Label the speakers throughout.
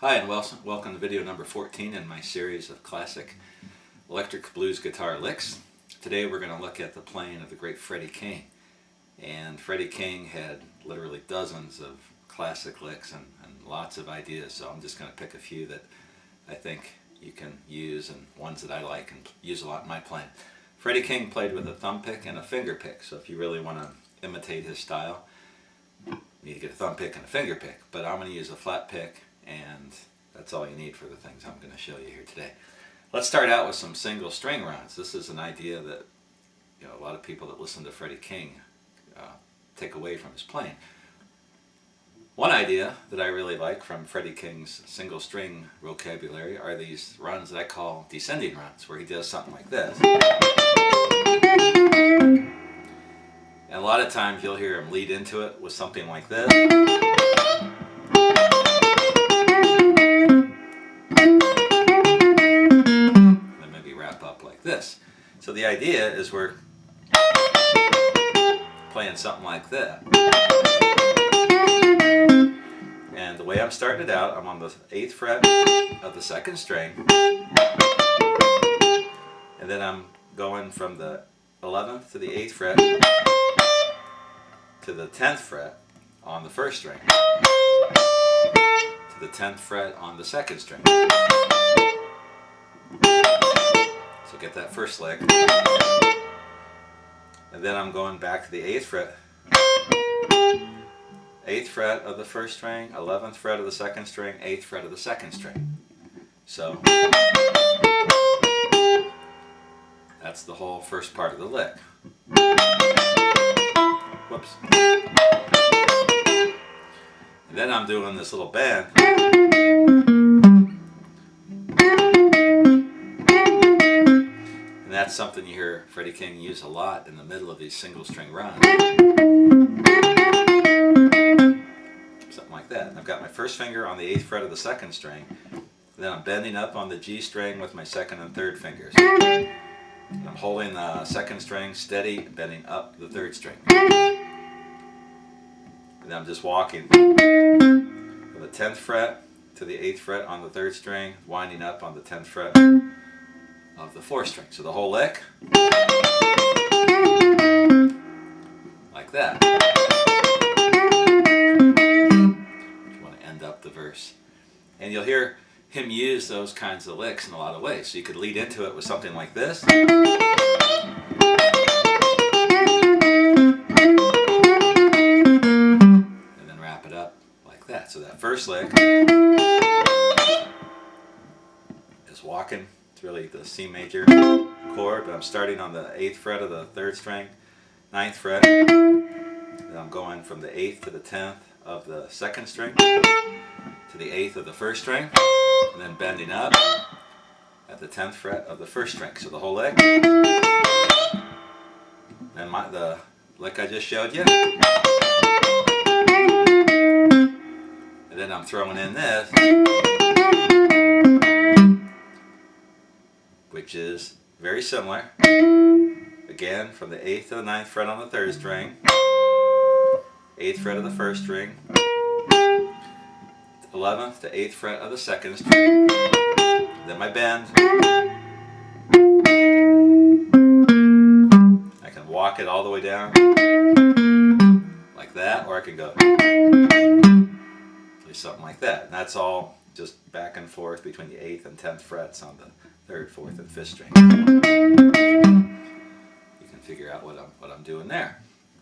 Speaker 1: Hi and welcome to video number 14 in my series of classic electric blues guitar licks. Today we're going to look at the playing of the great Freddie King. And Freddie King had literally dozens of classic licks and lots of ideas, so I'm just going to pick a few that I think you can use and ones that I like and use a lot in my playing. Freddie King played with a thumb pick and a finger pick, so if you really want to imitate his style, you need to get a thumb pick and a finger pick, but I'm going to use a flat pick, and that's all you need for the things I'm going to show you here today. Let's start out with some single string runs. This is an idea that a lot of people that listen to Freddie King take away from his playing. One idea that I really like from Freddie King's single string vocabulary are these runs that I call descending runs, where he does something like this. And a lot of times you'll hear him lead into it with something like this. This. So the idea is we're playing something like that. And the way I'm starting it out, I'm on the 8th fret of the 2nd string. And then I'm going from the 11th to the 8th fret to the 10th fret on the 1st string. To the 10th fret on the 2nd string. So get that first lick, and then I'm going back to the 8th fret, 8th fret of the 1st string, 11th fret of the 2nd string, 8th fret of the 2nd string. So that's the whole first part of the lick. Whoops. And then I'm doing this little bend. And that's something you hear Freddie King use a lot in the middle of these single string runs. Something like that. And I've got my first finger on the 8th fret of the 2nd string. Then I'm bending up on the G string with my 2nd and 3rd fingers. And I'm holding the 2nd string steady and bending up the 3rd string. And then I'm just walking from the 10th fret to the 8th fret on the 3rd string, winding up on the 10th fret of the 4th string. So the whole lick, like that. If you want to end up the verse. And you'll hear him use those kinds of licks in a lot of ways. So you could lead into it with something like this. And then wrap it up like that. So that first lick is walking. Really the C major chord, but I'm starting on the 8th fret of the 3rd string, 9th fret, then I'm going from the 8th to the 10th of the 2nd string to the 8th of the 1st string, and then bending up at the 10th fret of the 1st string. So the whole lick, and the lick I just showed you, and then I'm throwing in this, which is very similar. Again, from the 8th to the 9th fret on the 3rd string, 8th fret of the 1st string, 11th to 8th fret of the 2nd string, then my bend. I can walk it all the way down, like that, or I can go play something like that. And that's all just back and forth between the 8th and 10th frets on the 3rd, 4th, and 5th string. You can figure out what I'm doing there.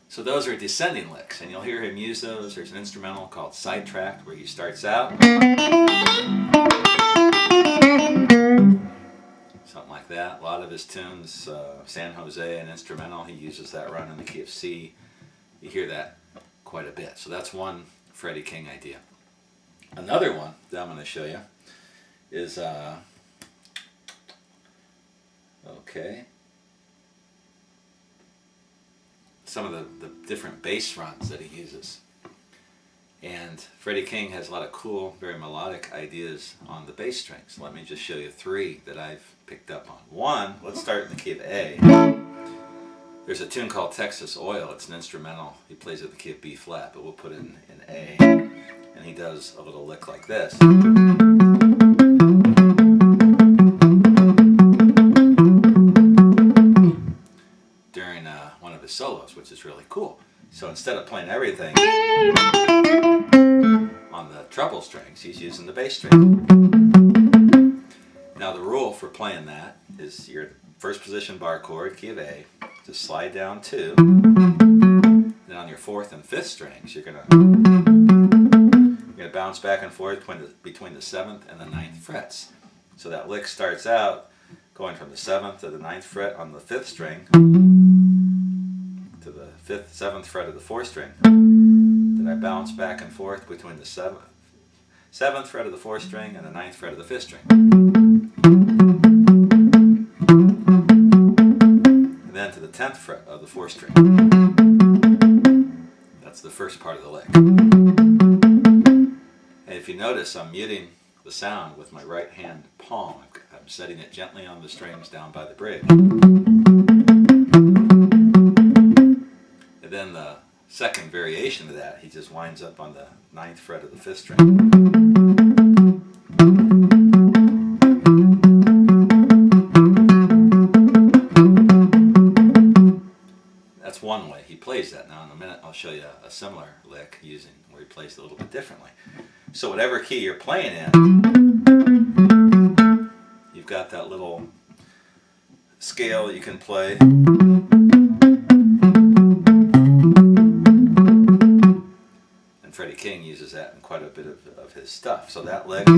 Speaker 1: So those are descending licks, and you'll hear him use those. There's an instrumental called Sidetracked where he starts out something like that. A lot of his tunes, San Jose and instrumental, he uses that run in the key of C. You hear that quite a bit. So that's one Freddie King idea. Another one that I'm going to show you is some of the different bass runs that he uses. And Freddie King has a lot of cool, very melodic ideas on the bass strings. Let me just show you 3 that I've picked up on. One, let's start in the key of A. There's a tune called Texas Oil. It's an instrumental. He plays it in the key of B flat, but we'll put it in A. And he does a little lick like this. instead of playing everything on the treble strings, he's using the bass string. Now the rule for playing that is your first position bar chord, key of A, just slide down 2. Then on your 4th and 5th strings, you're gonna bounce back and forth between the 7th and the 9th frets. So that lick starts out going from the 7th to the 9th fret on the 5th string to the 5th, 7th fret of the 4th string. Then I bounce back and forth between the 7th fret of the 4th string and the 9th fret of the 5th string. And then to the 10th fret of the 4th string. That's the first part of the lick. And if you notice, I'm muting the sound with my right hand palm. I'm setting it gently on the strings down by the bridge. And then the second variation of that, he just winds up on the 9th fret of the 5th string. That's one way he plays that. Now in a minute I'll show you a similar lick where he plays it a little bit differently. So whatever key you're playing in, you've got that little scale that you can play. And Freddy King uses that in quite a bit of his stuff. So that lick,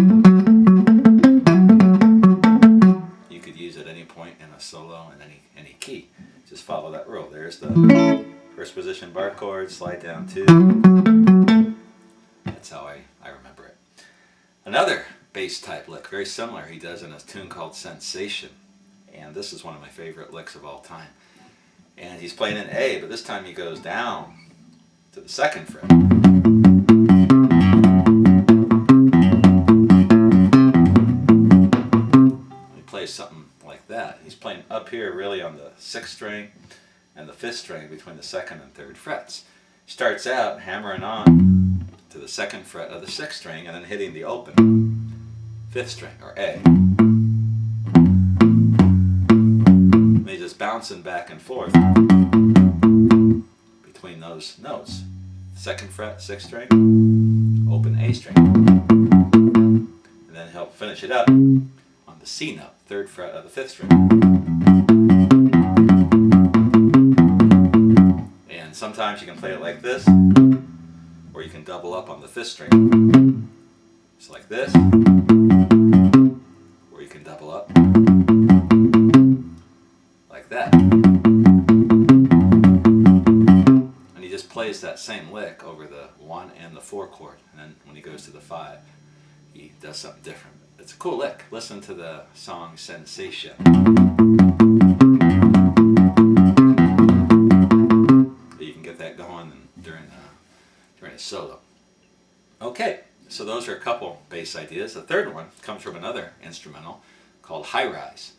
Speaker 1: you could use at any point in a solo in any key. Just follow that rule. There's the first position bar chord, slide down 2. That's how I remember it. Another bass type lick, very similar, he does in a tune called Sensation. And this is one of my favorite licks of all time. And he's playing in A, but this time he goes down to the 2nd fret. He plays something like that. He's playing up here really on the 6th string and the 5th string between the 2nd and 3rd frets. Starts out hammering on to the 2nd fret of the 6th string and then hitting the open 5th string, or A. And he's just bouncing back and forth between those notes. 2nd fret, 6th string, open A string. And then he'll finish it up on the C note, 3rd fret of the 5th string. And sometimes you can play it like this, or you can double up on the 5th string. It's like this, or you can double up like that. And he just plays that same lick over the 1 and the 4 chord, and then when he goes to the 5, he does something different. It's a cool lick. Listen to the song Sensation. You can get that going during a solo. Okay, so those are a couple bass ideas. The third one comes from another instrumental called High Rise.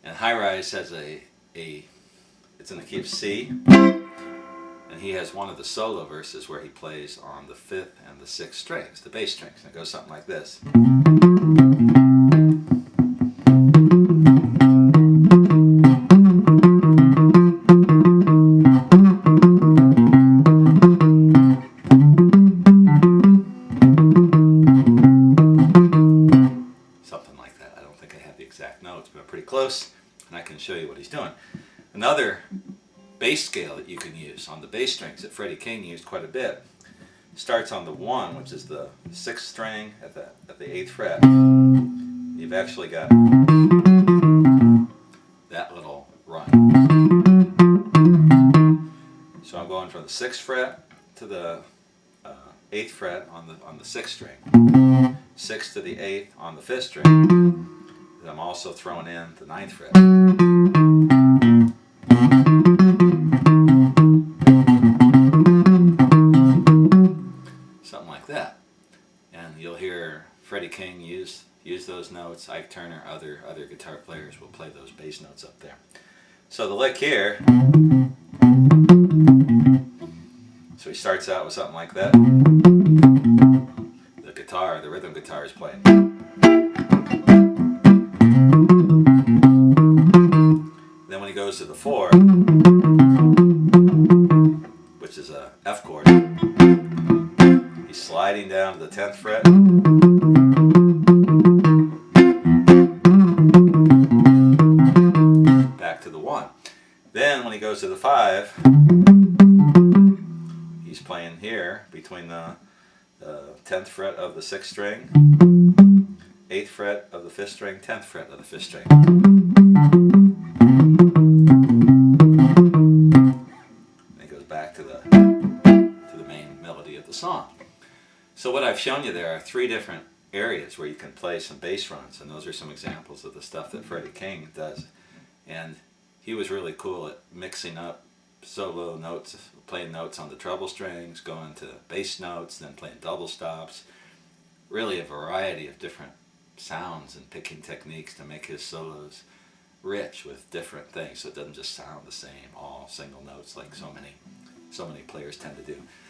Speaker 1: And High Rise has it's in the key of C, and he has one of the solo verses where he plays on the 5th and the 6th strings, the bass strings. And it goes something like this. Pretty close, and I can show you what he's doing. Another bass scale that you can use on the bass strings that Freddy King used quite a bit starts on the 1, which is the 6th string at the 8th fret. You've actually got that little run. So I'm going from the 6th fret to the 8th fret on the 6th string, 6th to the 8th on the 5th string. I'm also throwing in the 9th fret. Something like that. And you'll hear Freddy King use those notes. Ike Turner, other guitar players will play those bass notes up there. So the lick here, so he starts out with something like that. The rhythm guitar is playing. Then when he goes to the 4, which is a 10th fret. Back to the 1. Then when he goes to the 5, he's playing here between the 10th fret of the 6th string, 8th fret of the 5th string, 10th fret of the 5th string. And it goes back to the main melody of the song. So what I've shown you there are 3 different areas where you can play some bass runs, and those are some examples of the stuff that Freddy King does. And he was really cool at mixing up solo notes, playing notes on the treble strings, going to bass notes, then playing double stops. Really a variety of different sounds and picking techniques to make his solos rich with different things, so it doesn't just sound the same, all single notes like so many players tend to do.